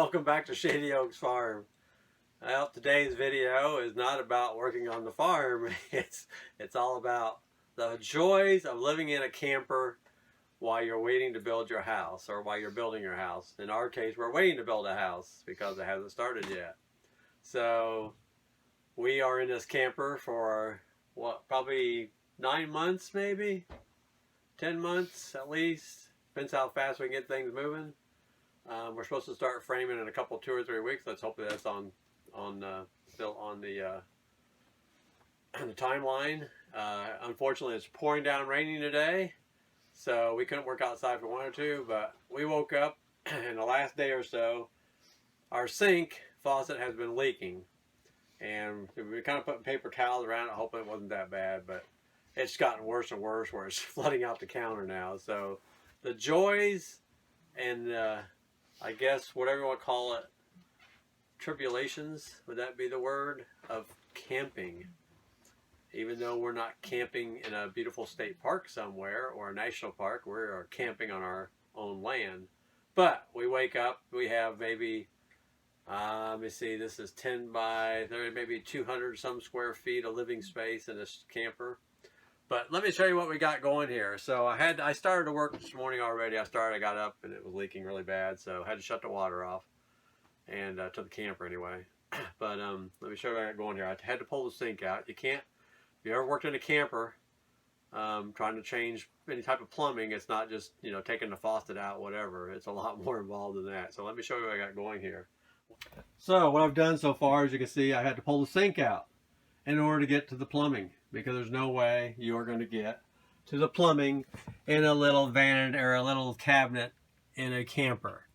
Welcome back to Shady Oaks Farm. Well, today's video is not about working on the farm. It's all about the joys of living in a camper while you're waiting to build your house, or while you're building your house. In our case, we're waiting to build a house because it hasn't started yet. So we are in this camper for what, probably 9 months, maybe 10 months at least. Depends how fast we can get things moving. We're supposed to start framing in a couple, 2 or 3 weeks. Let's hope that's still on the timeline. Unfortunately, it's pouring down raining today, so we couldn't work outside if we wanted to. But we woke up in the last day or so, our sink faucet has been leaking, and we kind of putting paper towels around it, hoping it wasn't that bad. But it's gotten worse and worse, where it's flooding out the counter now. So the joys and I guess whatever you want to call it, tribulations, would that be the word, of camping. Even though we're not camping in a beautiful state park somewhere or a national park, we're camping on our own land. But we wake up, we have maybe, let me see, this is 10 by 30, maybe 200 some square feet of living space in this camper. But let me show you what we got going here. So I started to work this morning already. I got up and it was leaking really bad, so I had to shut the water off, and to the camper anyway. But let me show you what I got going here. I had to pull the sink out. You can't, if you ever worked in a camper, trying to change any type of plumbing, it's not just, you know, taking the faucet out, whatever. It's a lot more involved than that. So let me show you what I got going here. So what I've done so far, as you can see, I had to pull the sink out in order to get to the plumbing, because there's no way you are going to get to the plumbing in a little vanity or a little cabinet in a camper.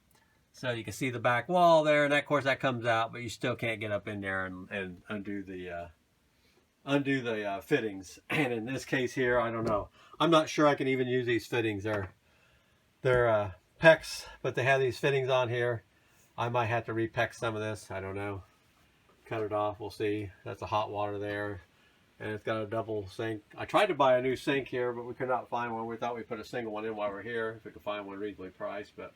So you can see the back wall there, and of course that comes out, but you still can't get up in there and undo the fittings. And in this case here, I don't know. I'm not sure I can even use these fittings. They're PEX, but they have these fittings on here. I might have to re-PEX some of this. I don't know. Cut it off. We'll see. That's the hot water there. And it's got a double sink. I tried to buy a new sink here, but we could not find one. We thought we'd put a single one in while we're here, if we could find one reasonably priced. But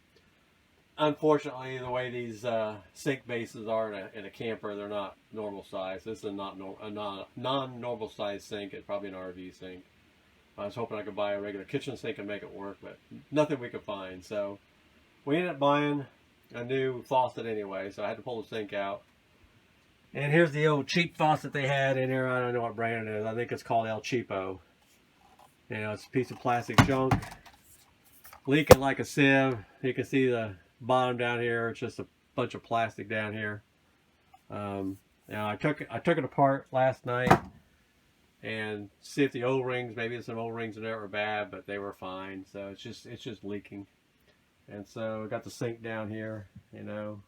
unfortunately, the way these sink bases are in a camper, they're not normal size. This is a non-normal size sink. It's probably an RV sink. I was hoping I could buy a regular kitchen sink and make it work, but nothing we could find. So we ended up buying a new faucet anyway, so I had to pull the sink out. And here's the old cheap faucet they had in here. I don't know what brand it is. I think it's called El Cheapo. You know, it's a piece of plastic junk, leaking like a sieve. You can see the bottom down here. It's just a bunch of plastic down here. You know, I took it apart last night and see if the O-rings, maybe some O-rings in there were bad, but they were fine. So it's just leaking. And so I got the sink down here, you know.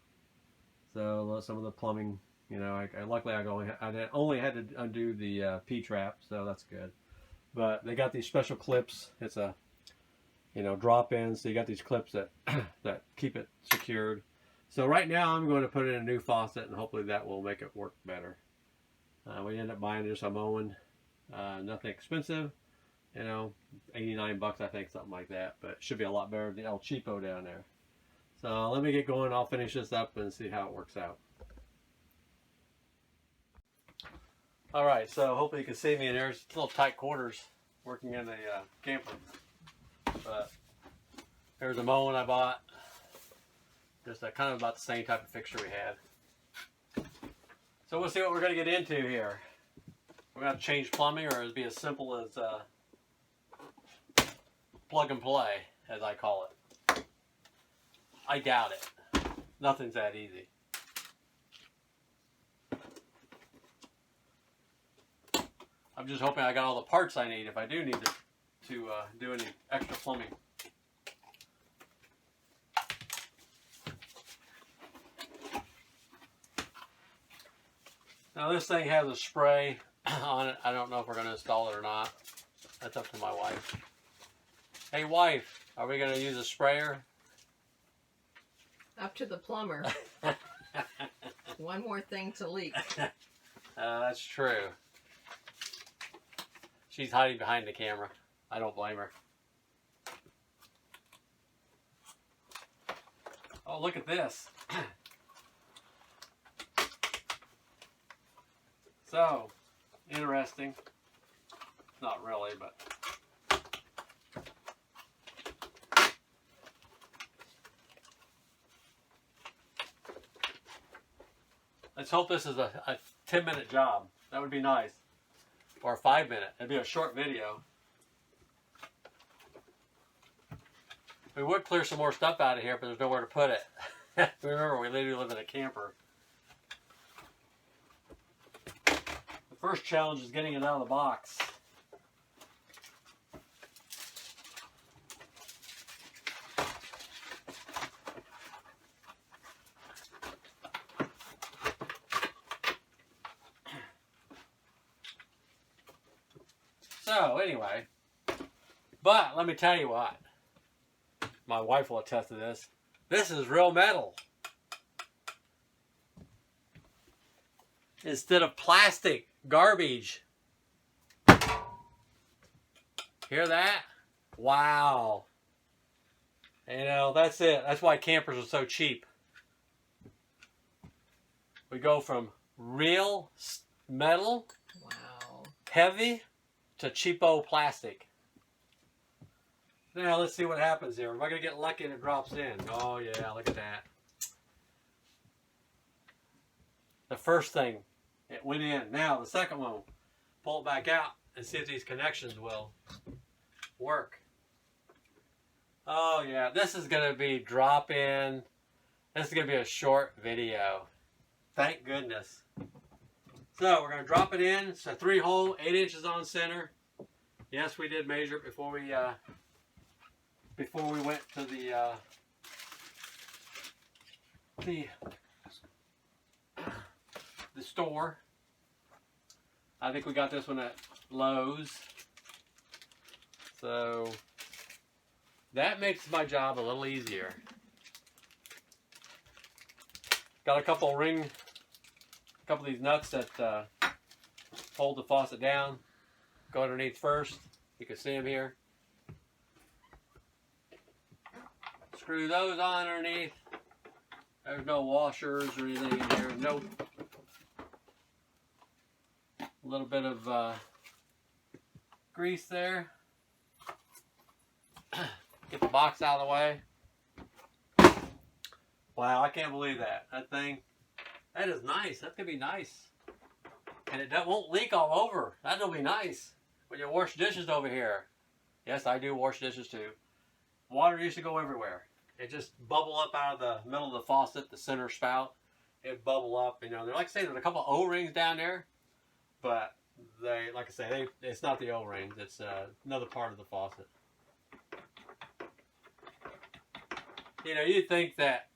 So some of the plumbing, you know, luckily I only had to undo the P-trap, so that's good. But they got these special clips. It's a, you know, drop-in, so you got these clips that that keep it secured. So right now I'm going to put in a new faucet, and hopefully that will make it work better. We ended up buying just a Moen, nothing expensive, you know, 89 bucks I think, something like that. But it should be a lot better than the El Cheapo down there. So let me get going. I'll finish this up and see how it works out. Alright, so hopefully you can see me in there. It's a little tight quarters working in a camper. But there's a Moen I bought. Just kind of about the same type of fixture we had. So we'll see what we're going to get into here. We're going to change plumbing, or it'll be as simple as plug and play, as I call it. I doubt it. Nothing's that easy. I'm just hoping I got all the parts I need if I do need to do any extra plumbing. Now this thing has a spray on it. I don't know if we're going to install it or not. That's up to my wife. Hey wife, are we going to use a sprayer? Up to the plumber. One more thing to leak. That's true. She's hiding behind the camera. I don't blame her. Oh, look at this. So, interesting. Not really, but. Let's hope this is a 10-minute job. That would be nice. Or a 5-minute. It'd be a short video. We would clear some more stuff out of here, but there's nowhere to put it. Remember, we literally live in a camper. The first challenge is getting it out of the box. So, anyway, but let me tell you what. My wife will attest to this. This is real metal. Instead of plastic, garbage. Hear that? Wow. You know, that's it. That's why campers are so cheap. We go from real metal, Wow, heavy, to cheapo plastic. Now let's see what happens here. Am I going to get lucky and it drops in? Oh yeah, look at that. The first thing, it went in. Now the second one, pull it back out and see if these connections will work. Oh yeah, this is going to be drop in. This is going to be a short video. Thank goodness. So we're going to drop it in. It's a 3-hole, 8 inches on center. Yes, we did measure it before we went to the store. I think we got this one at Lowe's. So that makes my job a little easier. Got a couple of these nuts that hold the faucet down. Go underneath first. You can see them here. Screw those on underneath. There's no washers or anything in here. Nope. A little bit of grease there. Get the box out of the way. Wow, I can't believe that. That thing, that is nice. That's going to be nice. And it won't leak all over. That'll be nice when you wash dishes over here. Yes, I do wash dishes too. Water used to go everywhere. It just bubble up out of the middle of the faucet, the center spout. It bubble up, you know. Like I say, there's a couple of O-rings down there, but they, like I say, it's not the O-rings. It's another part of the faucet. You know, you'd think that,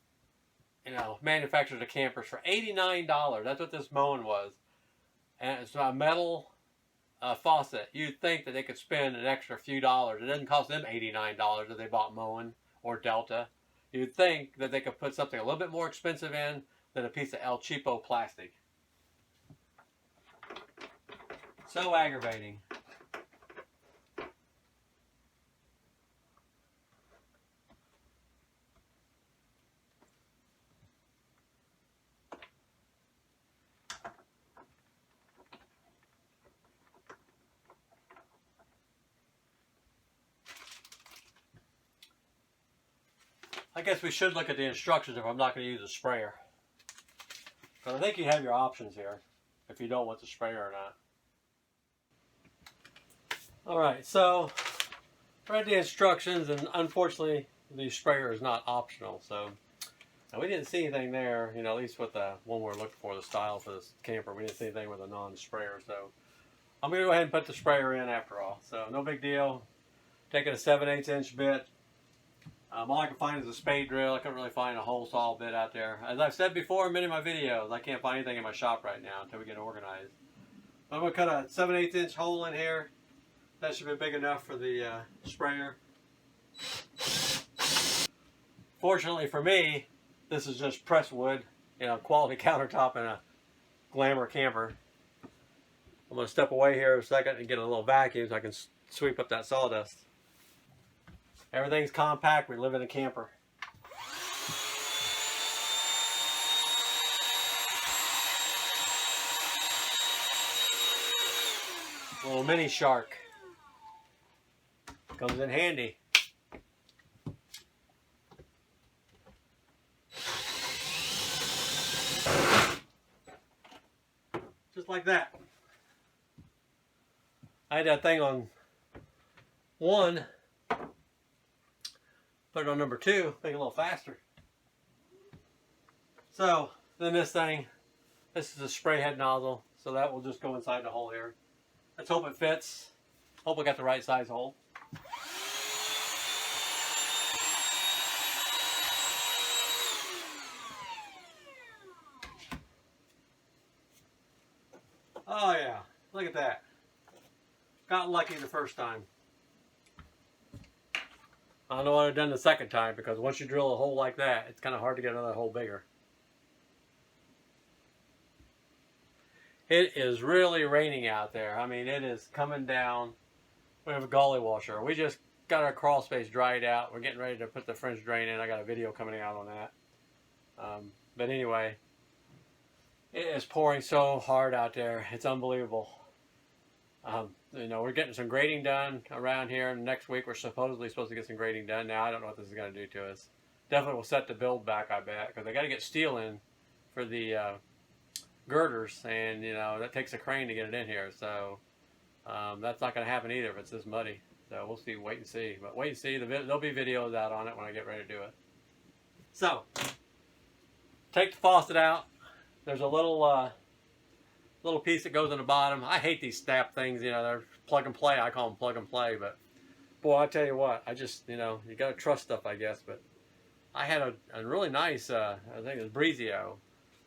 you know, manufacturers of campers for $89. That's what this mowing was, and it's a metal faucet. You'd think that they could spend an extra few dollars. It doesn't cost them $89 if they bought mowing or Delta. You'd think that they could put something a little bit more expensive in than a piece of El Cheapo plastic. So aggravating. I guess we should look at the instructions if I'm not going to use a sprayer. But I think you have your options here if you don't want the sprayer or not. Alright, so read the instructions, and unfortunately the sprayer is not optional. So we didn't see anything there, you know, at least with the one we're looking for, the style for this camper. We didn't see anything with a non-sprayer. So I'm going to go ahead and put the sprayer in after all. So no big deal. Taking a 7/8 inch bit. All I can find is a spade drill. I couldn't really find a hole saw bit out there. As I've said before in many of my videos, I can't find anything in my shop right now until we get organized. I'm going to cut a 7/8 inch hole in here. That should be big enough for the sprayer. Fortunately for me, this is just pressed wood, you know, quality countertop in a Glamour camper. I'm going to step away here a second and get a little vacuum so I can sweep up that sawdust. Everything's compact. We live in a camper. Little mini shark. Comes in handy. Just like that. I had that thing on 1. Put it on number 2, make it a little faster. So then this thing, this is a spray head nozzle, so that will just go inside the hole here. Let's hope it fits. Hope we got the right size hole. Oh yeah, look at that. Got lucky the first time. I don't know what I've done the second time, because once you drill a hole like that, it's kind of hard to get another hole bigger. It is really raining out there. I mean, it is coming down. We have a gully washer. We just got our crawl space dried out. We're getting ready to put the French drain in. I got a video coming out on that. But anyway, it is pouring so hard out there. It's unbelievable. You know, we're getting some grading done around here. Next week, we're supposed to get some grading done. Now, I don't know what this is going to do to us. Definitely will set the build back, I bet, because I got to get steel in for the girders, and you know that takes a crane to get it in here. So that's not going to happen either if it's this muddy. So we'll see. Wait and see. But wait and see. There'll be videos out on it when I get ready to do it. So take the faucet out. There's a little piece that goes in the bottom. I hate these snap things, you know, they're plug and play. I call them plug and play, but boy, I tell you what, I just, you know, you got to trust stuff, I guess. But I had a really nice, I think it was Brezio,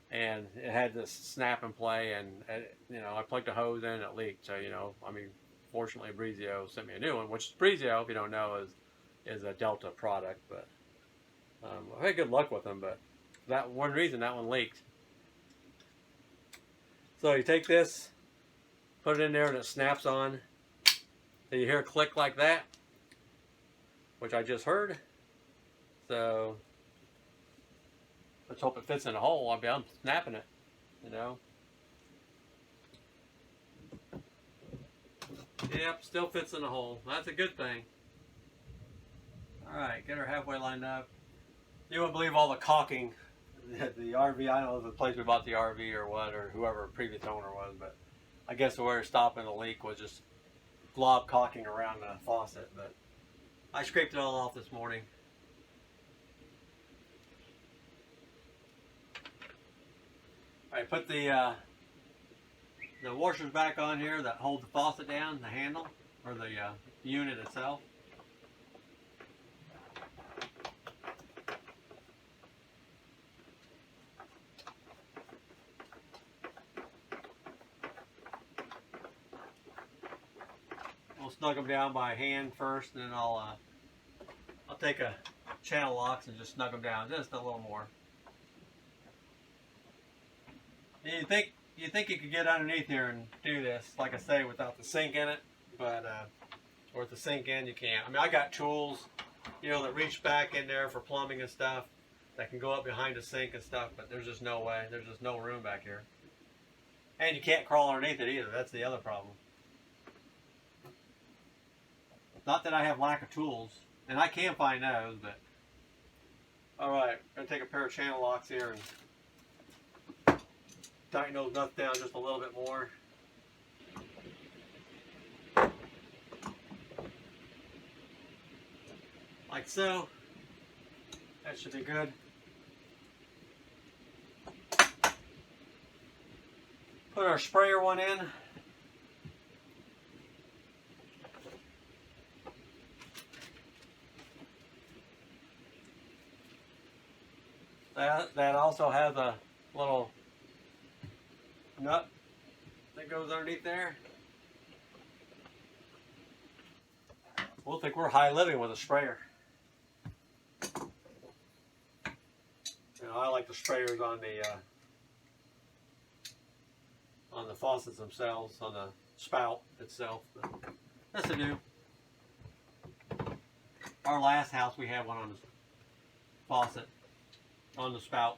and it had this snap and play, and you know, I plugged a hose in and it leaked. So, you know, I mean, fortunately Brezio sent me a new one, which Brezio, if you don't know, is a Delta product. But I had good luck with them, but that one reason that one leaked. So you take this, put it in there, and it snaps on. So you hear a click like that, which I just heard. So let's hope it fits in a hole. I'm snapping it, you know. Yep, still fits in the hole. That's a good thing. All right, get her halfway lined up. You wouldn't believe all the caulking. The RV, I don't know if the place we bought the RV or what, or whoever previous owner was, but I guess where it's stopping the leak was just glob caulking around the faucet. But I scraped it all off this morning. All right, put the washers back on here that hold the faucet down, the handle, or the unit itself. We'll snug them down by hand first, and then I'll take a channel locks and just snug them down just a little more. And you think you could get underneath here and do this, like I say, without the sink in it, but or with the sink in, you can't. I mean, I got tools, you know, that reach back in there for plumbing and stuff, that can go up behind the sink and stuff, but there's just no way. There's just no room back here, and you can't crawl underneath it either. That's the other problem. Not that I have lack of tools, and I can find those, but alright, I'm going to take a pair of channel locks here and tighten those nuts down just a little bit more. Like so. That should be good. Put our sprayer one in. That also has a little nut that goes underneath there. We'll think we're high living with a sprayer. You know, I like the sprayers on the faucets themselves, on the spout itself. But that's a new. Our last house, we had one on the faucet. On the spout.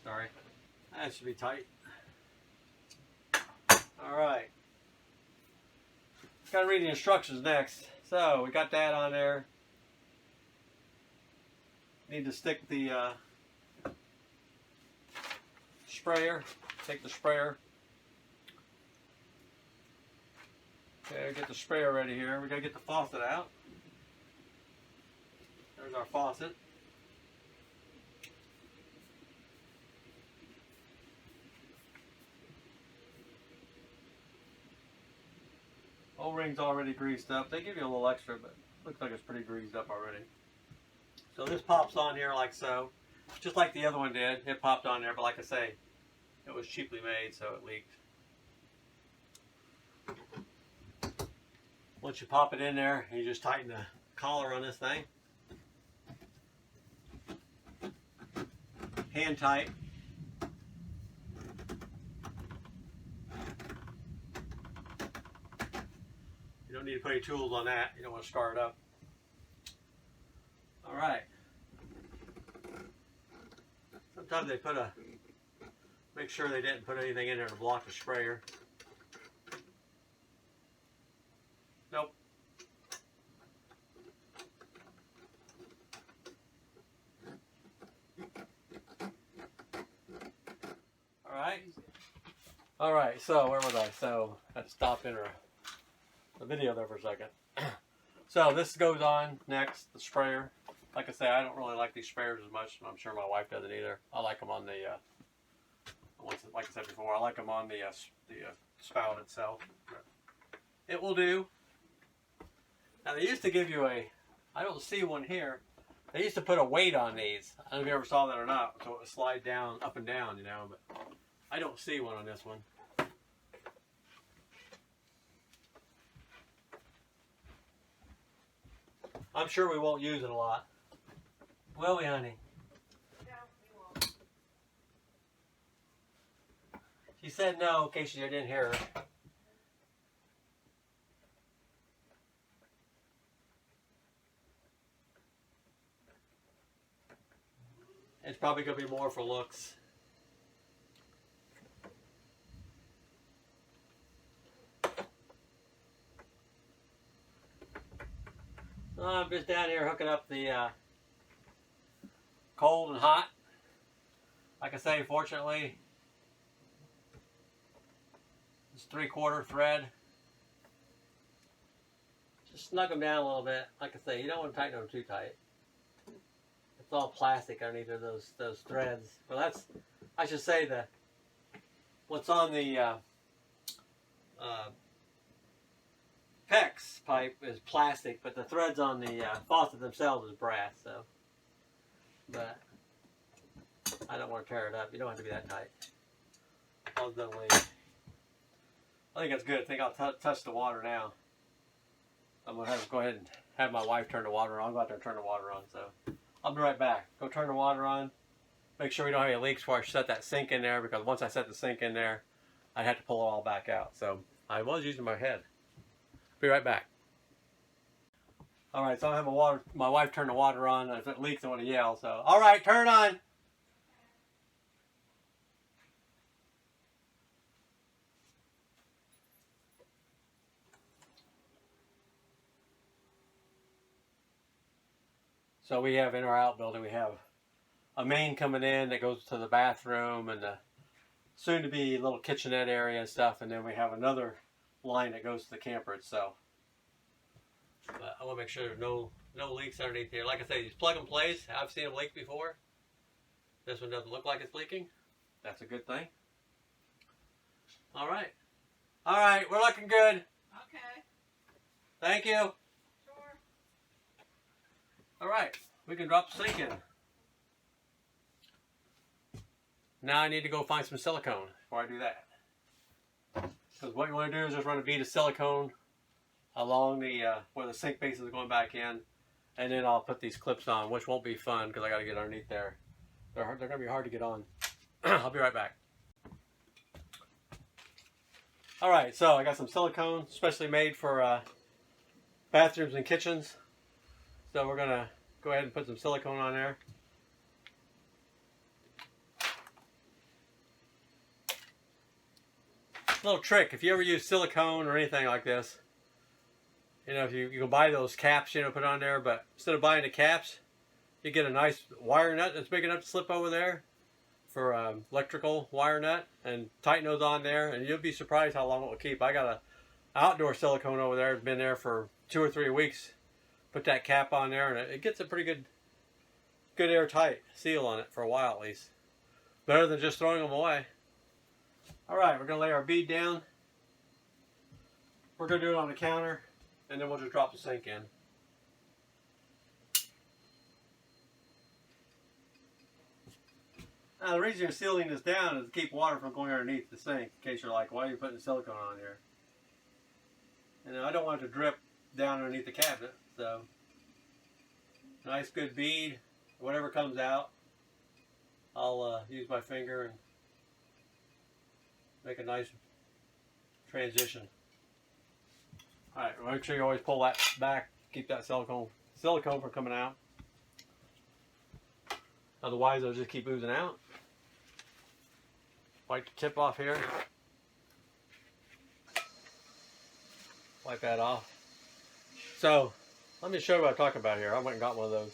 Sorry. That should be tight. Alright. Got to read the instructions next. So we got that on there. Need to stick the sprayer. Take the sprayer. Okay, get the sprayer ready here. We got to get the faucet out. There's our faucet. O-ring's already greased up. They give you a little extra, but looks like it's pretty greased up already. So this pops on here like so. Just like the other one did. It popped on there, but like I say, it was cheaply made, so it leaked. Once you pop it in there, you just tighten the collar on this thing. Hand tight. You don't need to put any tools on that. You don't want to scar it up. All right. Sometimes they make sure they didn't put anything in there to block the sprayer. Nope. All right. All right. So where was I? So I had to stop in the video there for a second. So this goes on next, the sprayer. Like I say, I don't really like these sprayers as much. I'm sure my wife doesn't either. I like them on the, like I said before, I like them on the spout itself. But it will do. Now they used to give you I don't see one here. They used to put a weight on these. I don't know if you ever saw that or not. So it would slide down, up and down, you know, but I don't see one on this one. I'm sure we won't use it a lot. Will we, honey? No, we won't. She said no in case you didn't hear her. It's probably going to be more for looks. I'm just down here hooking up the cold and hot. Like I say, fortunately, it's 3/4 thread. Just snug them down a little bit. Like I say, you don't want to tighten them too tight. It's all plastic underneath of those threads. Well, that's, I should say, what's on the PEX pipe is plastic, but the threads on the faucet themselves is brass. So, but I don't want to tear it up. You don't have to be that tight. I think that's good. I think I'll touch the water now. I'm gonna go ahead and have my wife turn the water on. I'll go out there and turn the water on. So I'll be right back. Go turn the water on. Make sure we don't have any leaks before I set that sink in there, because once I set the sink in there, I'd have to pull it all back out. So I was using my head. Be right back. All right, so I have my wife turn the water on. If it leaks, I want to yell. So, all right, turn it on. So we have in our outbuilding, we have a main coming in that goes to the bathroom and the soon-to-be little kitchenette area and stuff, and then we have another line that goes to the camper itself. But I want to make sure there's no leaks underneath here. Like I say, these plug and plays, I've seen them leak before. This one doesn't look like it's leaking. That's a good thing. All right. All right, we're looking good. Okay. Thank you. Sure. All right, we can drop the sink in. Now I need to go find some silicone before I do that. Because what you want to do is just run a bead of silicone along the where the sink base is going back in, and then I'll put these clips on, which won't be fun because I got to get underneath there. They're going to be hard to get on. I'll be right back. All right, so I got some silicone, specially made for bathrooms and kitchens. So we're going to go ahead and put some silicone on there. Little trick, if you ever use silicone or anything like this, You know, if you can buy those caps, you know, put on there, but instead of buying the caps, you get a nice wire nut that's big enough to slip over there for electrical wire nut, and tighten those on there, and you'll be surprised how long it will keep. I got a outdoor silicone over there. It's been there for 2 or 3 weeks. Put that cap on there, and it gets a pretty good airtight seal on it for a while at least. Better than just throwing them away. All right, we're gonna lay our bead down. We're gonna do it on the counter, and then we'll just drop the sink in. Now, the reason you're sealing this down is to keep water from going underneath the sink, in case you're like, why are you putting silicone on here? And I don't want it to drip down underneath the cabinet, so nice good bead. Whatever comes out, I'll use my finger and make a nice transition. Alright, make sure you always pull that back, keep that silicone from coming out. Otherwise, it'll just keep oozing out. Wipe the tip off here. Wipe that off. So, let me show you what I'm talking about here. I went and got one of those.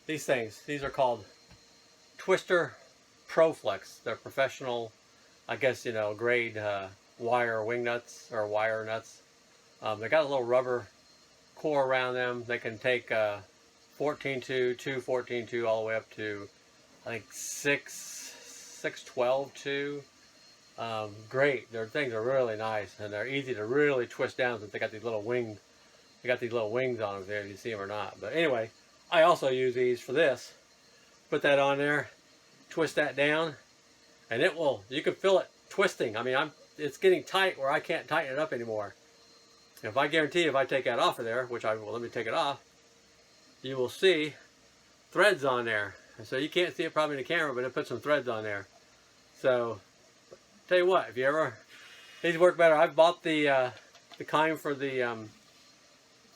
These things, these are called Twister ProFlex. They're professional, I guess, you know, grade wire wing nuts or wire nuts. They got a little rubber core around them. They can take 14.2, 2 all the way up to, I think, 6.12.2. Great. Their things are really nice, and they're easy to really twist down since they got these little wings. They got these little wings on them there, if you see them or not. But anyway, I also use these for this. Put that on there, twist that down, and it will. You can feel it twisting. I mean, it's getting tight where I can't tighten it up anymore. If I guarantee, if I take that off of there, which I will, let me take it off, you will see threads on there. And so you can't see it probably in the camera, but it put some threads on there. So, tell you what, if you ever, these work better. I've bought the kind for the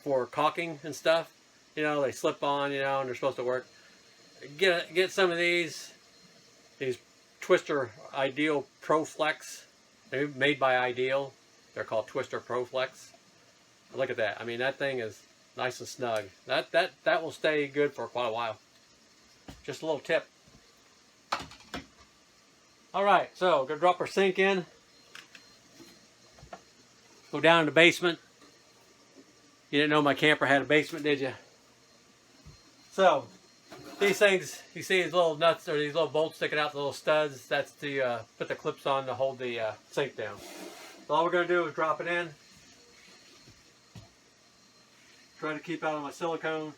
for caulking and stuff. You know, they slip on, you know, and they're supposed to work. Get some of these Twister Ideal ProFlex. They're made by Ideal. They're called Twister ProFlex. Look at that. I mean, that thing is nice and snug. That will stay good for quite a while. Just a little tip. All right, so we're gonna drop our sink in. Go down in the basement. You didn't know my camper had a basement, did you? So these things, you see these little nuts or these little bolts sticking out, the little studs. That's to put the clips on to hold the sink down. So all we're gonna do is drop it in. Try to keep out of my silicone.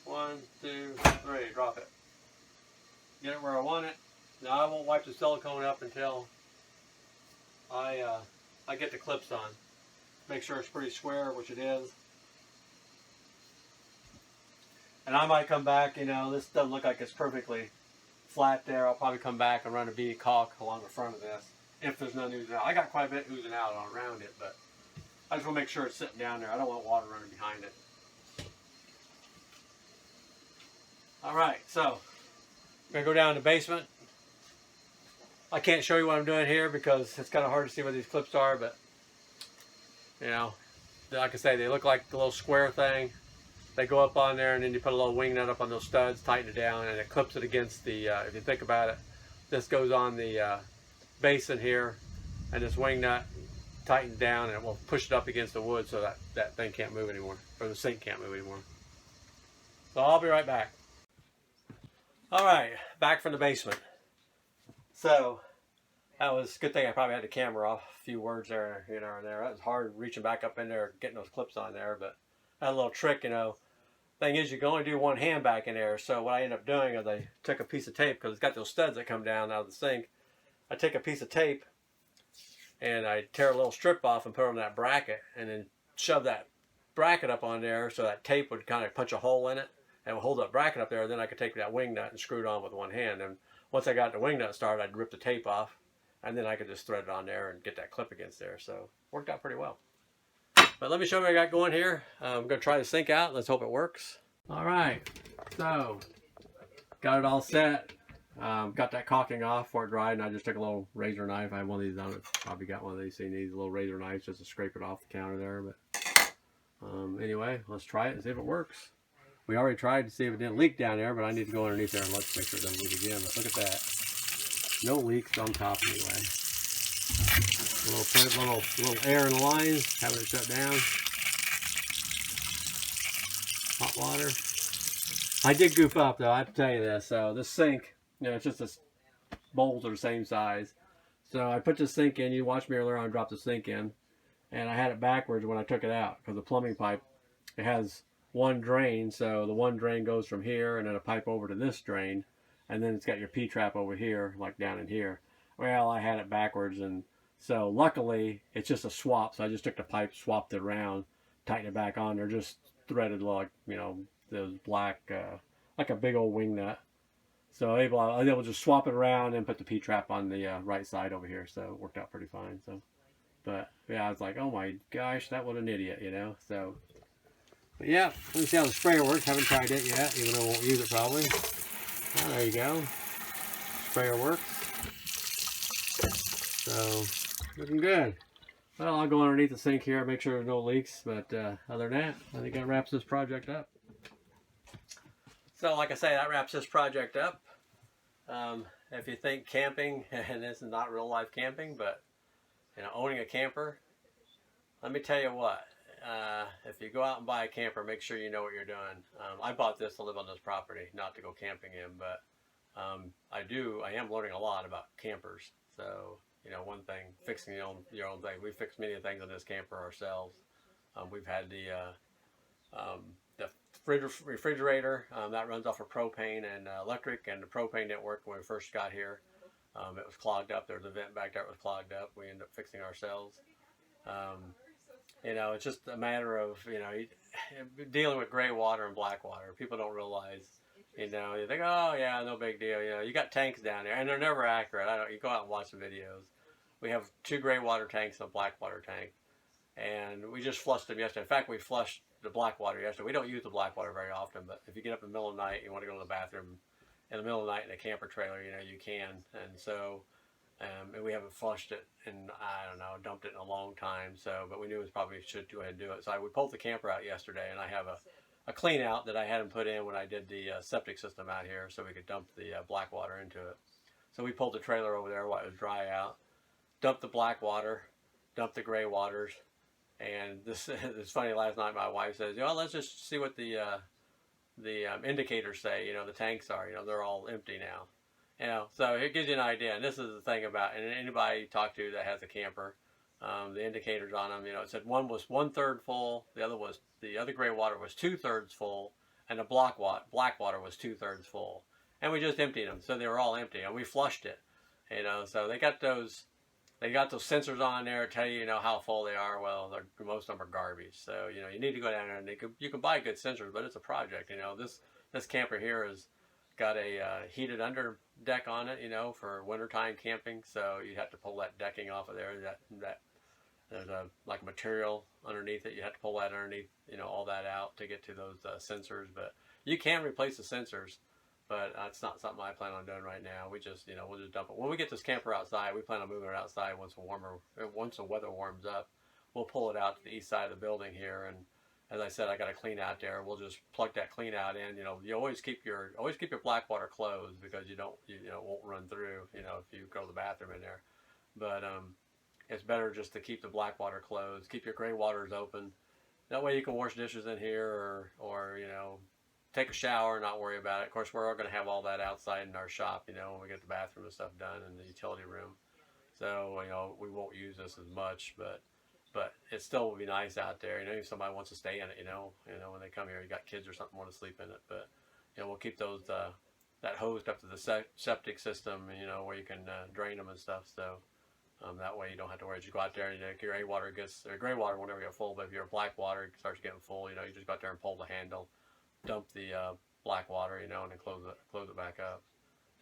1, 2, 3, drop it. Get it where I want it. Now I won't wipe the silicone up until I get the clips on. Make sure it's pretty square, which it is. And I might come back, you know, this doesn't look like it's perfectly flat there. I'll probably come back and run a bead caulk along the front of this if there's none oozing out. I got quite a bit oozing out around it, but I just want to make sure it's sitting down there. I don't want water running behind it. Alright, so I'm going to go down in the basement. I can't show you what I'm doing here because it's kind of hard to see where these clips are, but you know, like I say, they look like the little square thing. They go up on there, and then you put a little wing nut up on those studs, tighten it down, and it clips it against the, if you think about it, this goes on the basin here, and this wing nut tightens down, and it will push it up against the wood so that thing can't move anymore, or the sink can't move anymore. So I'll be right back. All right, back from the basement. So that was a good thing I probably had the camera off. A few words there, you know, and there. That was hard reaching back up in there, getting those clips on there, but I had a little trick, you know. Thing is, you can only do one hand back in there. So what I ended up doing is I took a piece of tape, because it's got those studs that come down out of the sink. I take a piece of tape and I tear a little strip off and put it on that bracket, and then shove that bracket up on there so that tape would kind of punch a hole in it and would hold that bracket up there. Then I could take that wing nut and screw it on with one hand. And once I got the wing nut started, I'd rip the tape off, and then I could just thread it on there and get that clip against there. So worked out pretty well. But let me show you what I got going here. I'm going to try the sink out. Let's hope it works. All right, so got it all set. Got that caulking off before it dried, and I just took a little razor knife. I have one of these. I probably got one of these. Seen these little razor knives just to scrape it off the counter there. But anyway, let's try it and see if it works. We already tried to see if it didn't leak down there, but I need to go underneath there and let's make sure it doesn't leak again. But look at that. No leaks on top anyway. A little air in the lines, having it shut down. Hot water. I did goof up though, I have to tell you this. So this sink, it's just this bowls are the same size. So I put the sink in. You watched me earlier on, I dropped the sink in, and I had it backwards when I took it out because the plumbing pipe, it has one drain. So the one drain goes from here and then a pipe over to this drain, and then it's got your P-trap over here, like down in here. Well, I had it backwards, and so luckily it's just a swap. So I just took the pipe, swapped it around, tightened it back on. They're just threaded like, those black, like a big old wing nut. So I was able to just swap it around and put the P-trap on the right side over here. So it worked out pretty fine. So, but yeah, I was like, oh my gosh, that was an idiot, So, but yeah, let's see how the sprayer works. Haven't tried it yet, even though I won't use it probably. Oh, there you go. Sprayer works. So, looking good. Well, I'll go underneath the sink here, make sure there's no leaks. But other than that, I think that wraps this project up. So, like I say, that wraps this project up. If you think camping, and this is not real life camping, but owning a camper, let me tell you what. If you go out and buy a camper, make sure you know what you're doing. I bought this to live on this property, not to go camping in, but I am learning a lot about campers. So, one thing, fixing your own thing. We fixed many things on this camper ourselves. We've had the refrigerator that runs off of propane and electric, and the propane didn't work when we first got here. It was clogged up. There was a vent back there that was clogged up. We ended up fixing ourselves. It's just a matter of dealing with gray water and black water. People don't realize. You think, oh yeah, no big deal. You got tanks down there, and they're never accurate. You go out and watch the videos. We have 2 gray water tanks and a black water tank, and we just flushed them yesterday. In fact, we flushed the black water yesterday. We don't use the black water very often, but if you get up in the middle of the night, you want to go to the bathroom in the middle of the night in a camper trailer, you can. And so, and we haven't flushed it and I don't know, dumped it in a long time. So, but we knew we probably should go ahead and do it. So we pulled the camper out yesterday, and I have a clean out that I had them put in when I did the septic system out here, so we could dump the black water into it. So we pulled the trailer over there while it was dry out, dumped the black water, dumped the gray waters, and this it's funny. Last night my wife says, let's just see what the indicators say. The tanks are, they're all empty now. So it gives you an idea. And this is the thing about, and anybody you talk to that has a camper, the indicators on them, it said one was 1/3 full, the other gray water was 2/3 full, and the black water was 2/3 full. And we just emptied them, so they were all empty, and we flushed it. So they got those sensors on there that tell you, how full they are. Well, most of them are garbage. So, you need to go down there, and you can buy good sensors, but it's a project. This camper here has got a heated under deck on it, for wintertime camping. So you have to pull that decking off of there. That there's a material underneath it. You have to pull that underneath, all that out to get to those sensors. But you can replace the sensors. But it's not something I plan on doing right now. We just, we'll just dump it. When we get this camper outside, we plan on moving it outside once the weather warms up. We'll pull it out to the east side of the building here, and as I said, I got a clean out there. We'll just plug that clean out in. You always keep your black water closed because it won't run through. If you go to the bathroom in there, but it's better just to keep the black water closed. Keep your gray waters open. That way you can wash dishes in here, or take a shower and not worry about it. Of course, we're all going to have all that outside in our shop, when we get the bathroom and stuff done in the utility room. So, we won't use this as much, but it still will be nice out there. If somebody wants to stay in it, when they come here, you got kids or something want to sleep in it. But, we'll keep those, that hose up to the septic system, where you can drain them and stuff. So, that way you don't have to worry. You go out there and your gray water won't ever get full, but if your black water starts getting full, you just go out there and pull the handle, dump the black water, and then close it back up.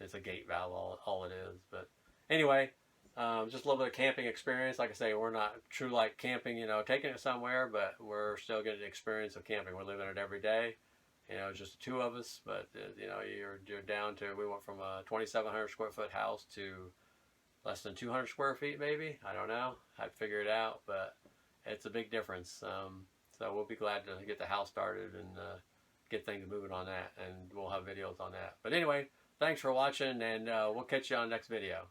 It's a gate valve, all it is. But anyway, just a little bit of camping experience. Like I say, we're not true like camping, taking it somewhere, but we're still getting the experience of camping. We're living it every day. You know, just the two of us, but you know, you're down to, we went from a 2,700 square foot house to less than 200 square feet, maybe. I don't know. I'd figure it out, but it's a big difference. So we'll be glad to get the house started and get things moving on that, and we'll have videos on that. But anyway, thanks for watching, and we'll catch you on the next video.